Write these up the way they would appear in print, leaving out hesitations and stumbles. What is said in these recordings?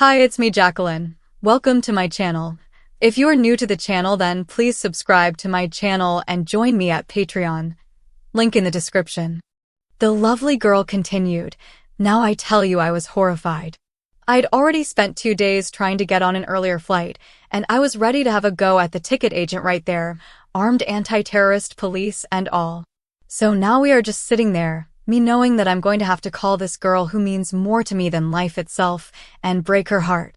Hi, it's me, Jacqueline. Welcome to my channel. If you are new to the channel, then please subscribe to my channel and join me at Patreon. Link in the description. The lovely girl continued. Now I tell you, I was horrified. I'd already spent 2 days trying to get on an earlier flight, and I was ready to have a go at the ticket agent right there, armed anti-terrorist police and all. So now we are just sitting there, me knowing that I'm going to have to call this girl who means more to me than life itself and break her heart.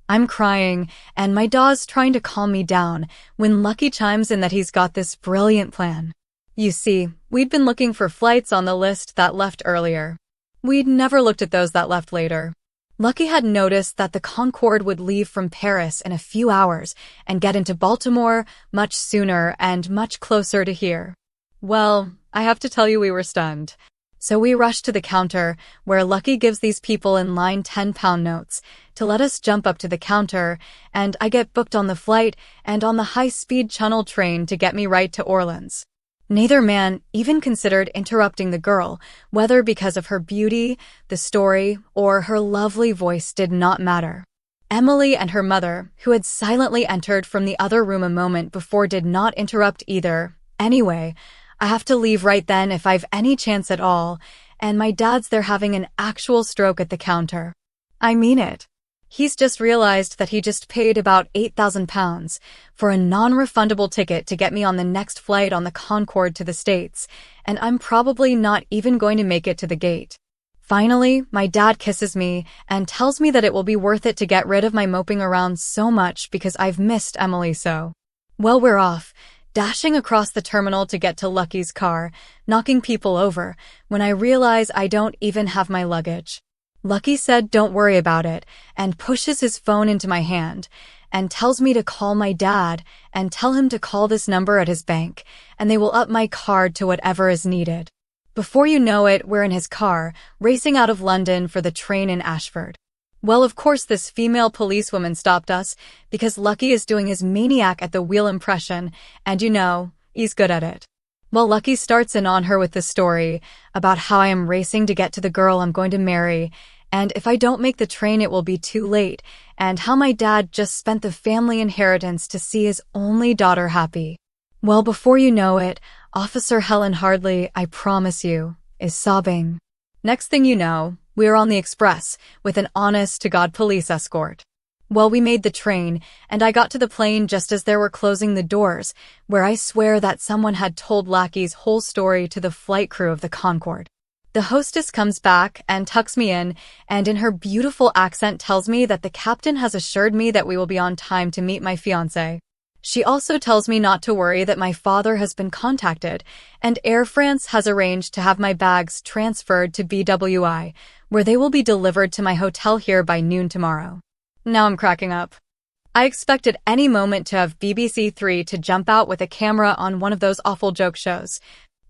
I'm crying, and my daw's trying to calm me down when Lucky chimes in that he's got this brilliant plan. You see, we'd been looking for flights on the list that left earlier. We'd never looked at those that left later. Lucky had noticed that the Concorde would leave from Paris in a few hours and get into Baltimore much sooner and much closer to here. Well, I have to tell you, we were stunned. So we rushed to the counter, where Lucky gives these people in line 10-pound notes to let us jump up to the counter, and I get booked on the flight and on the high-speed Channel train to get me right to Orleans. Neither man even considered interrupting the girl, whether because of her beauty, the story, or her lovely voice did not matter. Emily and her mother, who had silently entered from the other room a moment before, did not interrupt either. Anyway, I have to leave right then if I've any chance at all, and my dad's there having an actual stroke at the counter. I mean it. He's just realized that he just paid about £8,000 for a non-refundable ticket to get me on the next flight on the Concorde to the States, and I'm probably not even going to make it to the gate. Finally, my dad kisses me and tells me that it will be worth it to get rid of my moping around so much because I've missed Emily so. Well, we're off, dashing across the terminal to get to Lucky's car, knocking people over, when I realize I don't even have my luggage. Lucky said don't worry about it, and pushes his phone into my hand, and tells me to call my dad and tell him to call this number at his bank, and they will up my card to whatever is needed. Before you know it, we're in his car, racing out of London for the train in Ashford. Well, of course, this female policewoman stopped us, because Lucky is doing his maniac at the wheel impression, and you know, he's good at it. Well, Lucky starts in on her with the story about how I am racing to get to the girl I'm going to marry, and if I don't make the train it will be too late, and how my dad just spent the family inheritance to see his only daughter happy. Well, before you know it, Officer Helen Hardley, I promise you, is sobbing. Next thing you know, we're on the express with an honest-to-God police escort. Well, we made the train, and I got to the plane just as they were closing the doors, where I swear that someone had told Lucky's whole story to the flight crew of the Concorde. The hostess comes back and tucks me in, and in her beautiful accent tells me that the captain has assured me that we will be on time to meet my fiancé. She also tells me not to worry, that my father has been contacted, and Air France has arranged to have my bags transferred to BWI, where they will be delivered to my hotel here by noon tomorrow. Now I'm cracking up. I expected any moment to have BBC Three to jump out with a camera on one of those awful joke shows,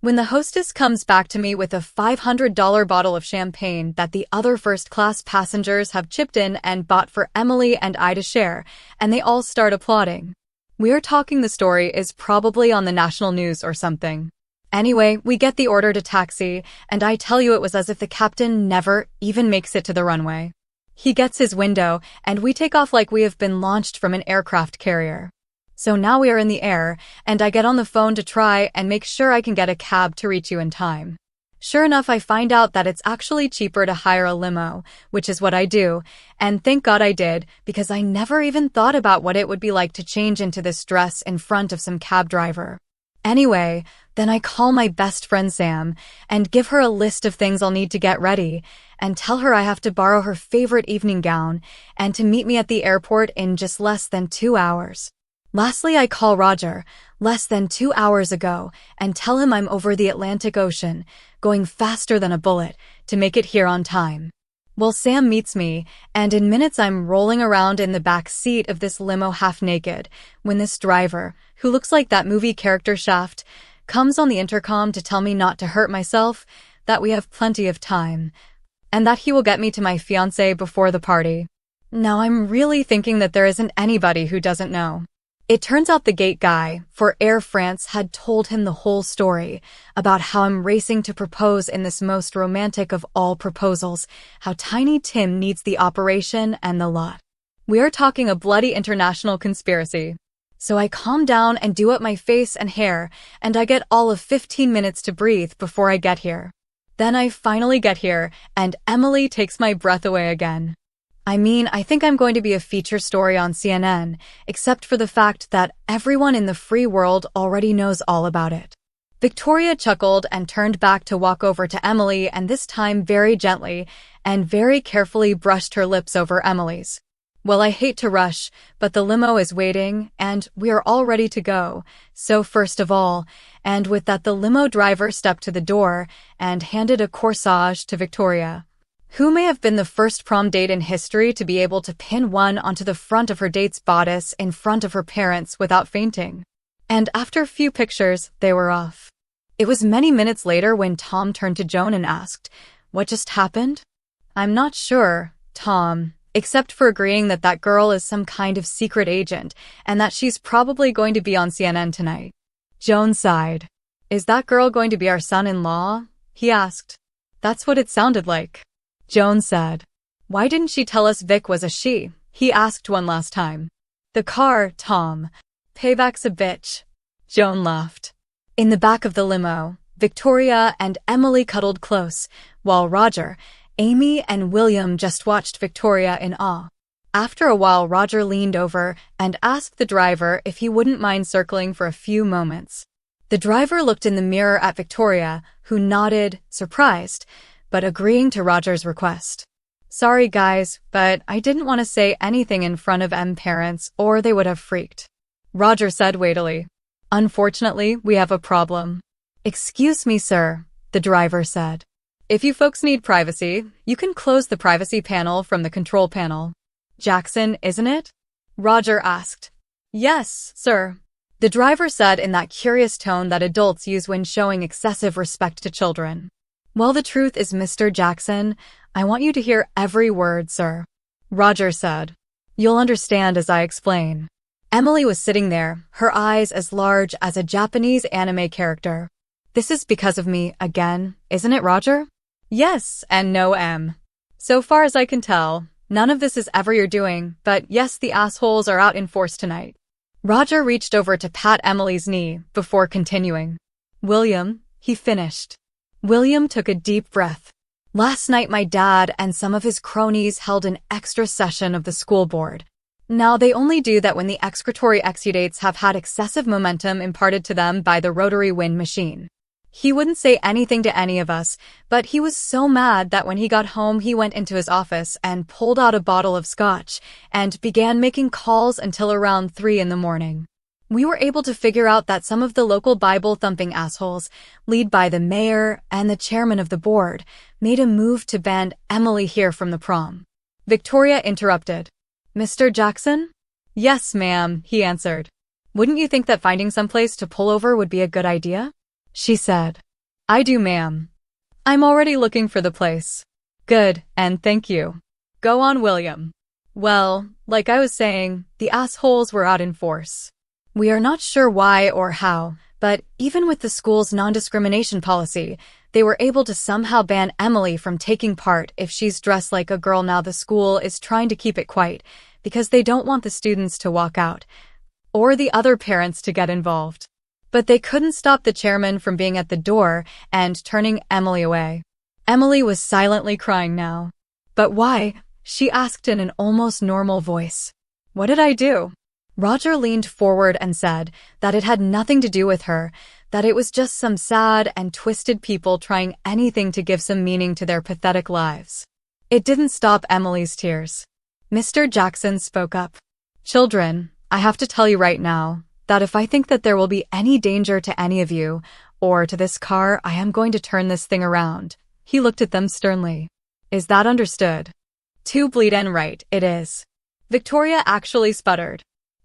when the hostess comes back to me with a $500 bottle of champagne that the other first-class passengers have chipped in and bought for Emily and I to share, and they all start applauding. We're talking the story is probably on the national news or something. Anyway, we get the order to taxi, and I tell you, it was as if the captain never even makes it to the runway. He gets his window, and we take off like we have been launched from an aircraft carrier. So now we are in the air, and I get on the phone to try and make sure I can get a cab to reach you in time. Sure enough, I find out that it's actually cheaper to hire a limo, which is what I do, and thank God I did, because I never even thought about what it would be like to change into this dress in front of some cab driver. Anyway, then I call my best friend Sam and give her a list of things I'll need to get ready, and tell her I have to borrow her favorite evening gown and to meet me at the airport in just less than 2 hours. Lastly, I call Roger, less than 2 hours ago, and tell him I'm over the Atlantic Ocean, going faster than a bullet, to make it here on time. Well, Sam meets me, and in minutes I'm rolling around in the back seat of this limo half naked, when this driver, who looks like that movie character Shaft, comes on the intercom to tell me not to hurt myself, that we have plenty of time, and that he will get me to my fiancé before the party. Now I'm really thinking that there isn't anybody who doesn't know. It turns out the gate guy for Air France had told him the whole story about how I'm racing to propose in this most romantic of all proposals, how Tiny Tim needs the operation and the lot. We are talking a bloody international conspiracy. So I calm down and do up my face and hair, and I get all of 15 minutes to breathe before I get here. Then I finally get here, and Emily takes my breath away again. I mean, I think I'm going to be a feature story on CNN, except for the fact that everyone in the free world already knows all about it. Victoria chuckled and turned back to walk over to Emily, and this time very gently and very carefully brushed her lips over Emily's. Well, I hate to rush, but the limo is waiting, and we are all ready to go. So first of all, and with that the limo driver stepped to the door and handed a corsage to Victoria, who may have been the first prom date in history to be able to pin one onto the front of her date's bodice in front of her parents without fainting. And after a few pictures, they were off. It was many minutes later when Tom turned to Joan and asked, "What just happened?" "I'm not sure, Tom. Except for agreeing that that girl is some kind of secret agent and that she's probably going to be on CNN tonight." Joan sighed. "Is that girl going to be our son-in-law?" he asked. "That's what it sounded like." Joan said. "Why didn't she tell us Vic was a she?" he asked one last time. "The car, Tom. Payback's a bitch." Joan laughed. In the back of the limo, Victoria and Emily cuddled close, while Roger, Amy, and William just watched Victoria in awe. After a while, Roger leaned over and asked the driver if he wouldn't mind circling for a few moments. The driver looked in the mirror at Victoria, who nodded, surprised, but agreeing to Roger's request. "Sorry, guys, but I didn't want to say anything in front of parents or they would have freaked," Roger said weightily. "Unfortunately, we have a problem." "Excuse me, sir," the driver said. "If you folks need privacy, you can close the privacy panel from the control panel." "Jackson, isn't it?" Roger asked. "Yes, sir," the driver said in that curious tone that adults use when showing excessive respect to children. "Well, the truth is, Mr. Jackson, I want you to hear every word, sir," Roger said. "You'll understand as I explain." Emily was sitting there, her eyes as large as a Japanese anime character. "This is because of me, again, isn't it, Roger?" "Yes and no, Em. So far as I can tell, none of this is ever your doing, but yes, the assholes are out in force tonight." Roger reached over to pat Emily's knee before continuing. "William," he finished. William took a deep breath. "Last night my dad and some of his cronies held an extra session of the school board. Now, they only do that when the excretory exudates have had excessive momentum imparted to them by the rotary wind machine. He wouldn't say anything to any of us, but he was so mad that when he got home he went into his office and pulled out a bottle of scotch and began making calls until around 3 in the morning. We were able to figure out that some of the local Bible-thumping assholes, led by the mayor and the chairman of the board, made a move to ban Emily here from the prom." Victoria interrupted. "Mr. Jackson?" "Yes, ma'am," he answered. "Wouldn't you think that finding someplace to pull over would be a good idea?" she said. "I do, ma'am. I'm already looking for the place." "Good, and thank you. Go on, William." "Well, like I was saying, the assholes were out in force. We are not sure why or how, but even with the school's non-discrimination policy, they were able to somehow ban Emily from taking part if she's dressed like a girl. Now the school is trying to keep it quiet because they don't want the students to walk out or the other parents to get involved. But they couldn't stop the chairman from being at the door and turning Emily away." Emily was silently crying now. "But why?" she asked in an almost normal voice. "What did I do?" Roger leaned forward and said that it had nothing to do with her, that it was just some sad and twisted people trying anything to give some meaning to their pathetic lives. It didn't stop Emily's tears. Mr. Jackson spoke up. "Children, I have to tell you right now that if I think that there will be any danger to any of you or to this car, I am going to turn this thing around." He looked at them sternly. "Is that understood?" "Too bleed and right, it is." Victoria actually sputtered.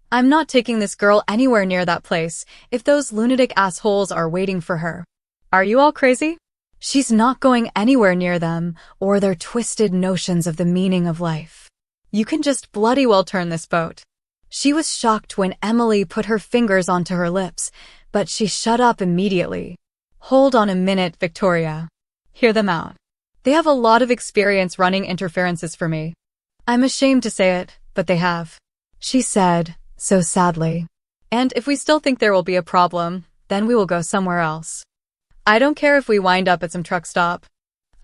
"I'm not taking this girl anywhere near that place if those lunatic assholes are waiting for her." "Are you all crazy?" "She's not going anywhere near them or their twisted notions of the meaning of life. You can just bloody well turn this boat." She was shocked when Emily put her fingers onto her lips, but she shut up immediately. Hold on a minute, Victoria. Hear them out. They have a lot of experience running interferences for me. I'm ashamed to say it, but they have. She said, so sadly. And if we still think there will be a problem, then we will go somewhere else. I don't care if we wind up at some truck stop.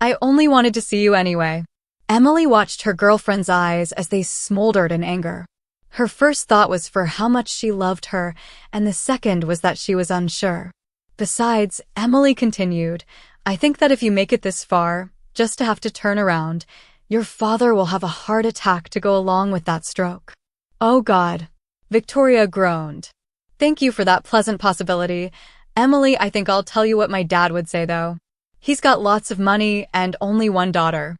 I only wanted to see you anyway. Emily watched her girlfriend's eyes as they smoldered in anger. Her first thought was for how much she loved her, and the second was that she was unsure. Besides, Emily continued, I think that if you make it this far, just to have to turn around, your father will have a heart attack to go along with that stroke. Oh God. Victoria groaned. Thank you for that pleasant possibility. Emily, I think I'll tell you what my dad would say though. He's got lots of money and only one daughter.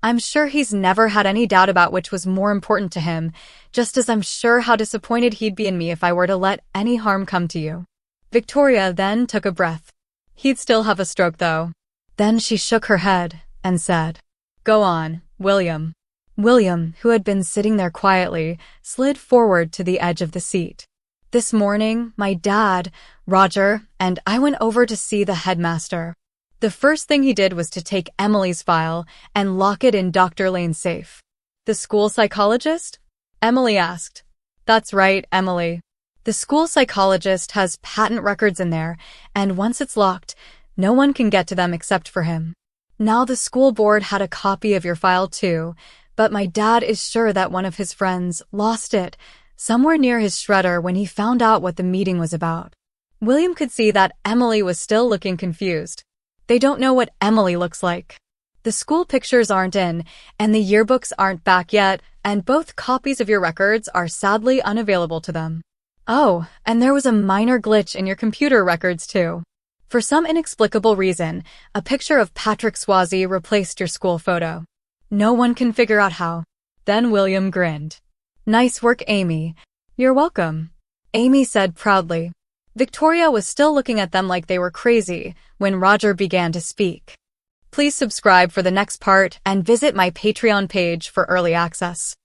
I'm sure he's never had any doubt about which was more important to him, just as I'm sure how disappointed he'd be in me if I were to let any harm come to you. Victoria then took a breath. He'd still have a stroke though. Then she shook her head and said, Go on, William. William, who had been sitting there quietly, slid forward to the edge of the seat. This morning, my dad, Roger, and I went over to see the headmaster. The first thing he did was to take Emily's file and lock it in Dr. Lane's safe. The school psychologist? Emily asked. That's right, Emily. The school psychologist has patent records in there, and once it's locked, no one can get to them except for him. Now the school board had a copy of your file too, but my dad is sure that one of his friends lost it somewhere near his shredder when he found out what the meeting was about. William could see that Emily was still looking confused. They don't know what Emily looks like. The school pictures aren't in, and the yearbooks aren't back yet, and both copies of your records are sadly unavailable to them. Oh, and there was a minor glitch in your computer records too. For some inexplicable reason, a picture of Patrick Swayze replaced your school photo. No one can figure out how. Then William grinned. Nice work, Amy. You're welcome, Amy said proudly. Victoria was still looking at them like they were crazy when Roger began to speak. Please subscribe for the next part and visit my Patreon page for early access.